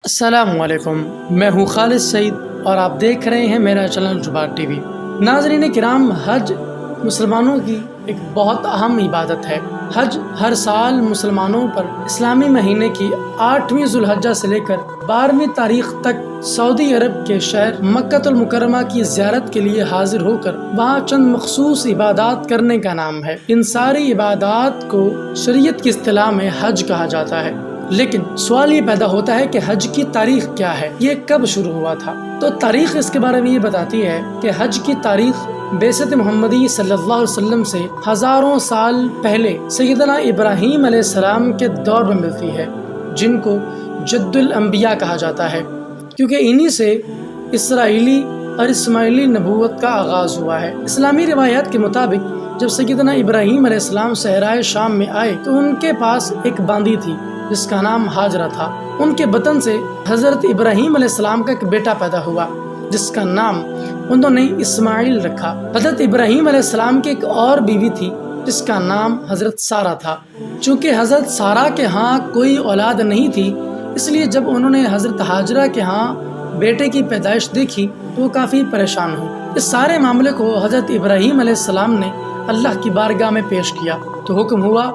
السلام علیکم، میں ہوں خالد سعید اور آپ دیکھ رہے ہیں میرا چینل جبات ٹی وی۔ ناظرین کرام، حج مسلمانوں کی ایک بہت اہم عبادت ہے۔ حج ہر سال مسلمانوں پر اسلامی مہینے کی 8ویں ذوالحجہ سے لے کر 12ویں تاریخ تک سعودی عرب کے شہر مکہ المکرمہ کی زیارت کے لیے حاضر ہو کر وہاں چند مخصوص عبادات کرنے کا نام ہے۔ ان ساری عبادات کو شریعت کی اصطلاح میں حج کہا جاتا ہے۔ لیکن سوال یہ پیدا ہوتا ہے کہ حج کی تاریخ کیا ہے، یہ کب شروع ہوا تھا؟ تو تاریخ اس کے بارے میں یہ بتاتی ہے کہ حج کی تاریخ بعثت محمدی صلی اللہ علیہ وسلم سے ہزاروں سال پہلے سیدنا ابراہیم علیہ السلام کے دور میں ملتی ہے، جن کو جد الانبیاء کہا جاتا ہے، کیونکہ انہی سے اسرائیلی اور اسماعیلی نبوت کا آغاز ہوا ہے۔ اسلامی روایات کے مطابق جب سیدنا ابراہیم علیہ السلام صحرائے شام میں آئے تو ان کے پاس ایک باندی تھی جس کا نام ہاجرہ تھا۔ ان کے بطن سے حضرت ابراہیم علیہ السلام کا ایک بیٹا پیدا ہوا جس کا نام انہوں نے اسماعیل رکھا۔ حضرت ابراہیم علیہ السلام کی ایک اور بیوی تھی جس کا نام حضرت سارہ تھا۔ چونکہ حضرت سارہ کے ہاں کوئی اولاد نہیں تھی، اس لیے جب انہوں نے حضرت ہاجرہ کے ہاں بیٹے کی پیدائش دیکھی تو وہ کافی پریشان ہوئی۔ اس سارے معاملے کو حضرت ابراہیم علیہ السلام نے اللہ کی بارگاہ میں پیش کیا تو حکم ہوا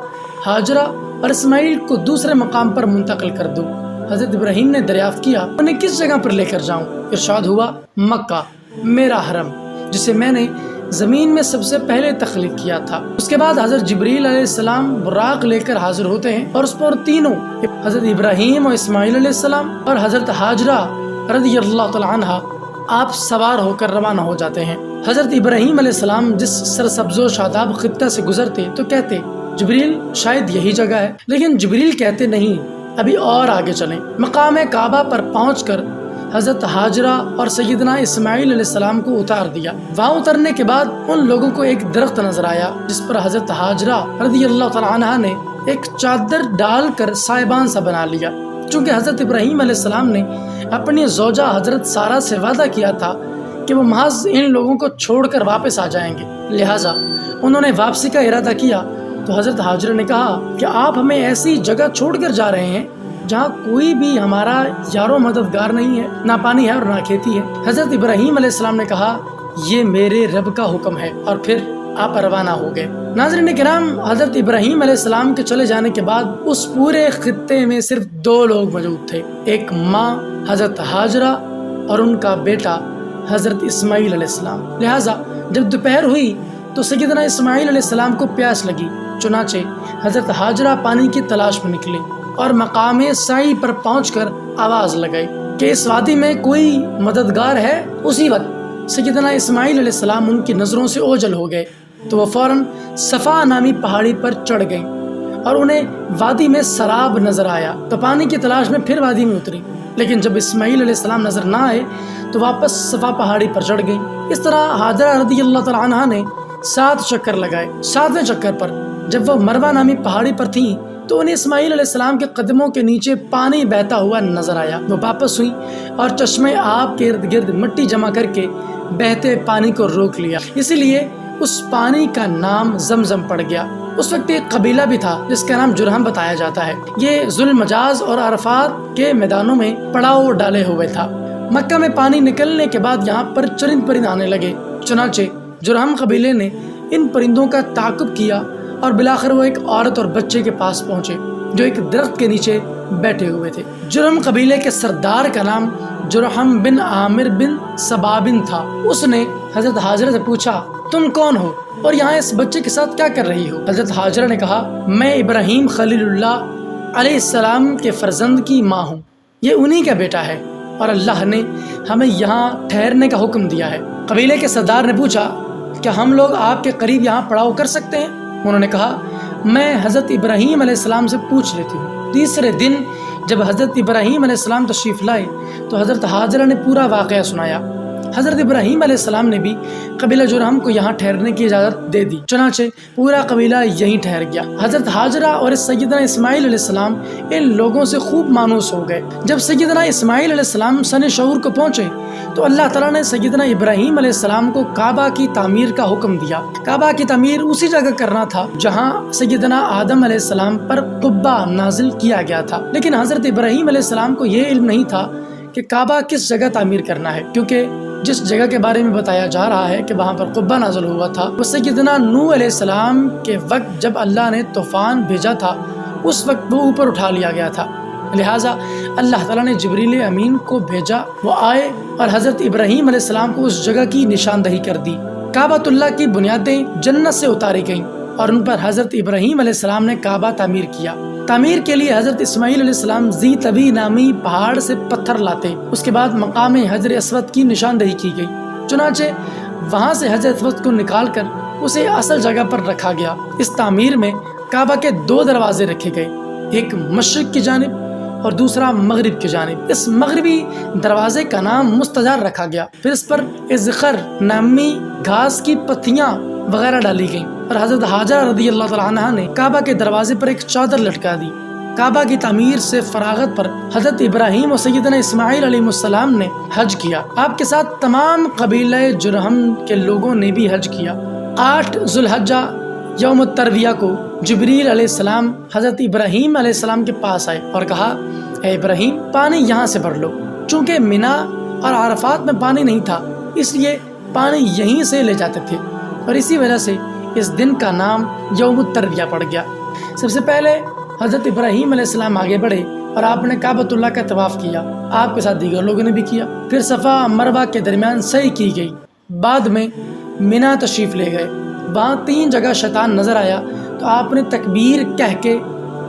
ہاجرہ اور اسماعیل کو دوسرے مقام پر منتقل کر دو۔ حضرت ابراہیم نے دریافت کیا انہیں کس جگہ پر لے کر جاؤں؟ ارشاد ہوا مکہ، میرا حرم، جسے میں نے زمین میں سب سے پہلے تخلیق کیا تھا۔ اس کے بعد حضرت جبریل علیہ السلام براق لے کر حاضر ہوتے ہیں اور اس پر تینوں حضرت ابراہیم اور اسماعیل علیہ السلام اور حضرت ہاجرہ رضی اللہ تعالی عنہا آپ سوار ہو کر روانہ ہو جاتے ہیں۔ حضرت ابراہیم علیہ السلام جس سرسبز و شاداب خطہ سے گزرتے تو کہتے جبریل شاید یہی جگہ ہے، لیکن جبریل کہتے نہیں، ابھی اور آگے چلیں۔ مقام کعبہ پر پہنچ کر حضرت ہاجرہ اور سیدنا اسماعیل علیہ السلام کو اتار دیا۔ وہاں اترنے کے بعد ان لوگوں کو ایک درخت نظر آیا جس پر حضرت ہاجرہ رضی اللہ تعالی عنہا نے ایک چادر ڈال کر سائبان سا بنا لیا۔ چونکہ حضرت ابراہیم علیہ السلام نے اپنی زوجہ حضرت سارہ سے وعدہ کیا تھا کہ وہ محض ان لوگوں کو چھوڑ کر واپس آ جائیں گے، لہٰذا انہوں نے واپسی کا ارادہ کیا۔ تو حضرت ہاجرہ نے کہا کہ آپ ہمیں ایسی جگہ چھوڑ کر جا رہے ہیں جہاں کوئی بھی ہمارا یار و مددگار نہیں ہے، نہ پانی ہے اور نہ کھیتی ہے۔ حضرت ابراہیم علیہ السلام نے کہا یہ میرے رب کا حکم ہے، اور پھر آپ روانہ ہو گئے۔ ناظرین کرام، حضرت ابراہیم علیہ السلام کے چلے جانے کے بعد اس پورے خطے میں صرف 2 لوگ موجود تھے، ایک ماں حضرت ہاجرہ اور ان کا بیٹا حضرت اسماعیل علیہ السلام۔ لہٰذا جب دوپہر ہوئی تو سیدنا اسماعیل علیہ السلام کو پیاس لگی، چنانچہ حضرت ہاجرہ پانی کی تلاش میں نکلی اور مقام سعی پر پہنچ کر آواز لگائی کہ اس وادی میں کوئی مددگار ہے۔ اسی وقت سیدنا اسماعیل علیہ السلام ان کی نظروں سے اوجھل ہو گئے تو وہ فوراً صفا نامی پہاڑی پر چڑھ گئیں اور انہیں وادی میں سراب نظر آیا تو پانی کی تلاش میں پھر وادی میں اتری، لیکن جب اسماعیل علیہ السلام نظر نہ آئے تو واپس صفا پہاڑی پر چڑھ گئیں۔ اس طرح ہاجرہ رضی اللہ تعالی عنہا نے 7 چکر لگائے۔ 7ویں چکر پر جب وہ مروہ نامی پہاڑی پر تھیں تو انہیں اسماعیل علیہ السلام کے قدموں کے نیچے پانی بہتا ہوا نظر آیا۔ وہ واپس ہوئی اور چشمے آب کے ارد گرد مٹی جمع کر کے بہتے پانی کو روک لیا، اسی لیے اس پانی کا نام زمزم پڑ گیا۔ اس وقت ایک قبیلہ بھی تھا جس کا نام جرہم بتایا جاتا ہے۔ یہ ذوالمجاز اور عرفات کے میدانوں میں پڑاؤ ڈالے ہوئے تھا۔ مکہ میں پانی نکلنے کے بعد یہاں پر چرند پرند آنے لگے، چنانچہ جرہم قبیلے نے ان پرندوں کا تعاقب کیا اور بالآخر وہ ایک عورت اور بچے کے پاس پہنچے جو ایک درخت کے نیچے بیٹھے ہوئے تھے۔ جرہم قبیلے کے سردار کا نام جرہم بن عامر بن سبابن تھا۔ اس نے حضرت ہاجرہ سے پوچھا تم کون ہو اور یہاں اس بچے کے ساتھ کیا کر رہی ہو؟ حضرت ہاجرہ نے کہا میں ابراہیم خلیل اللہ علیہ السلام کے فرزند کی ماں ہوں، یہ انہی کا بیٹا ہے اور اللہ نے ہمیں یہاں ٹھہرنے کا حکم دیا ہے۔ قبیلے کے سردار نے پوچھا کیا ہم لوگ آپ کے قریب یہاں پڑاؤ کر سکتے ہیں؟ انہوں نے کہا میں حضرت ابراہیم علیہ السلام سے پوچھ لیتی ہوں۔ تیسرے دن جب حضرت ابراہیم علیہ السلام تشریف لائے تو حضرت ہاجرہ نے پورا واقعہ سنایا۔ حضرت ابراہیم علیہ السلام نے بھی قبیلہ جرہم کو یہاں ٹھہرنے کی اجازت دے دی، چنانچہ پورا قبیلہ یہیں ٹھہر گیا۔ حضرت ہاجرہ اور سیدنا اسماعیل علیہ السلام ان لوگوں سے خوب مانوس ہو گئے۔ جب سیدنا اسماعیل علیہ السلام سن شعور کو پہنچے تو اللہ تعالیٰ نے سیدنا ابراہیم علیہ السلام کو کعبہ کی تعمیر کا حکم دیا۔ کعبہ کی تعمیر اسی جگہ کرنا تھا جہاں سیدنا آدم علیہ السلام پر قبہ نازل کیا گیا تھا، لیکن حضرت ابراہیم علیہ السلام کو یہ علم نہیں تھا کہ کعبہ کس جگہ تعمیر کرنا ہے، کیونکہ جس جگہ کے بارے میں بتایا جا رہا ہے کہ وہاں پر قبہ نازل ہوا تھا وہ سیدنا نوح علیہ السلام کے وقت جب اللہ نے طوفان بھیجا تھا اس وقت وہ اوپر اٹھا لیا گیا تھا۔ لہٰذا اللہ تعالیٰ نے جبریل امین کو بھیجا، وہ آئے اور حضرت ابراہیم علیہ السلام کو اس جگہ کی نشاندہی کر دی۔ کعبۃ اللہ کی بنیادیں جنت سے اتاری گئیں اور ان پر حضرت ابراہیم علیہ السلام نے کعبہ تعمیر کیا۔ تعمیر کے لیے حضرت اسماعیل علیہ السلام ذی طوی نامی پہاڑ سے پتھر لاتے، اس کے بعد مقام حجر اسود کی نشاندہی کی گئی، چنانچہ وہاں سے حجر اسود کو نکال کر اسے اصل جگہ پر رکھا گیا۔ اس تعمیر میں کعبہ کے 2 دروازے رکھے گئے، ایک مشرق کی جانب اور دوسرا مغرب کی جانب۔ اس مغربی دروازے کا نام مستجار رکھا گیا، پھر اس پر ازخر نامی گھاس کی پتیاں وغیرہ ڈالی گئیں اور حضرت ہاجرہ رضی اللہ تعالیٰ عنہا نے کعبہ کے دروازے پر ایک چادر لٹکا دی۔ کعبہ کی تعمیر سے فراغت پر حضرت ابراہیم اور سیدنا اسماعیل علیہ السلام نے حج کیا۔ آپ کے ساتھ تمام قبیلہ جرہم کے لوگوں نے بھی حج کیا۔ 8 ذو الحجہ یوم الترویہ کو جبریل علیہ السلام حضرت ابراہیم علیہ السلام کے پاس آئے اور کہا، اے ابراہیم پانی یہاں سے بھر لو۔ چونکہ منا اور عرفات میں پانی نہیں تھا اس لیے پانی یہیں سے لے جاتے تھے اور اسی وجہ سے اس دن کا نام یوم الترویہ پڑ گیا۔ سب سے پہلے حضرت ابراہیم علیہ السلام آگے بڑھے اور آپ نے کعبۃ اللہ کا طواف کیا، آپ کے ساتھ دیگر لوگوں نے بھی کیا۔ پھر صفا مروہ کے درمیان سعی کی گئی، بعد میں منا تشریف لے گئے۔ وہاں 3 جگہ شیطان نظر آیا تو آپ نے تکبیر کہہ کے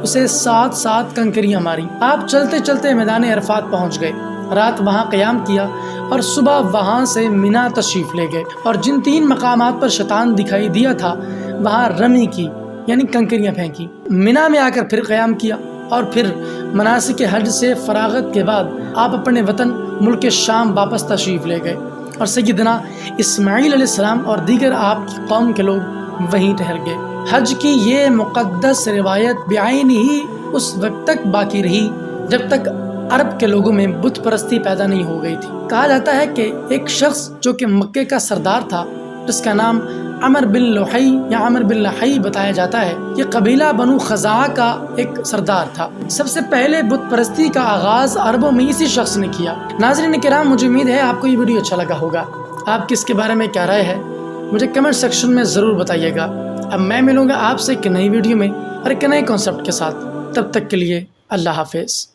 اسے 7 کنکریاں ماری۔ آپ چلتے چلتے میدان عرفات پہنچ گئے، رات وہاں قیام کیا اور صبح وہاں سے منا تشریف لے گئے اور جن 3 مقامات پر شیطان دکھائی دیا تھا وہاں رمی کی یعنی کنکریاں پھینکی۔ منا میں آ کر پھر قیام کیا اور پھر مناسک حج سے فراغت کے بعد آپ اپنے وطن ملک شام واپس تشریف لے گئے اور سیدنا اسماعیل علیہ السلام اور دیگر آپ کی قوم کے لوگ وہیں ٹھہر گئے۔ حج کی یہ مقدس روایت بعین ہی اس وقت تک باقی رہی جب تک عرب کے لوگوں میں بت پرستی پیدا نہیں ہو گئی تھی۔ کہا جاتا ہے کہ ایک شخص جو کہ مکے کا سردار تھا جس کا نام عمر بن لحی یا عمر بن لحی بتایا جاتا ہے، یہ قبیلہ بنو خزاعہ کا ایک سردار تھا۔ سب سے پہلے بت پرستی کا آغاز عربوں میں اسی شخص نے کیا۔ ناظرین کرام، مجھے امید ہے آپ کو یہ ویڈیو اچھا لگا ہوگا۔ آپ کی اس کے بارے میں کیا رائے ہے مجھے کمنٹ سیکشن میں ضرور بتائیے گا۔ اب میں ملوں گا آپ سے ایک نئی ویڈیو میں اور ایک نئے کانسیپٹ کے ساتھ، تب تک کے لیے اللہ حافظ۔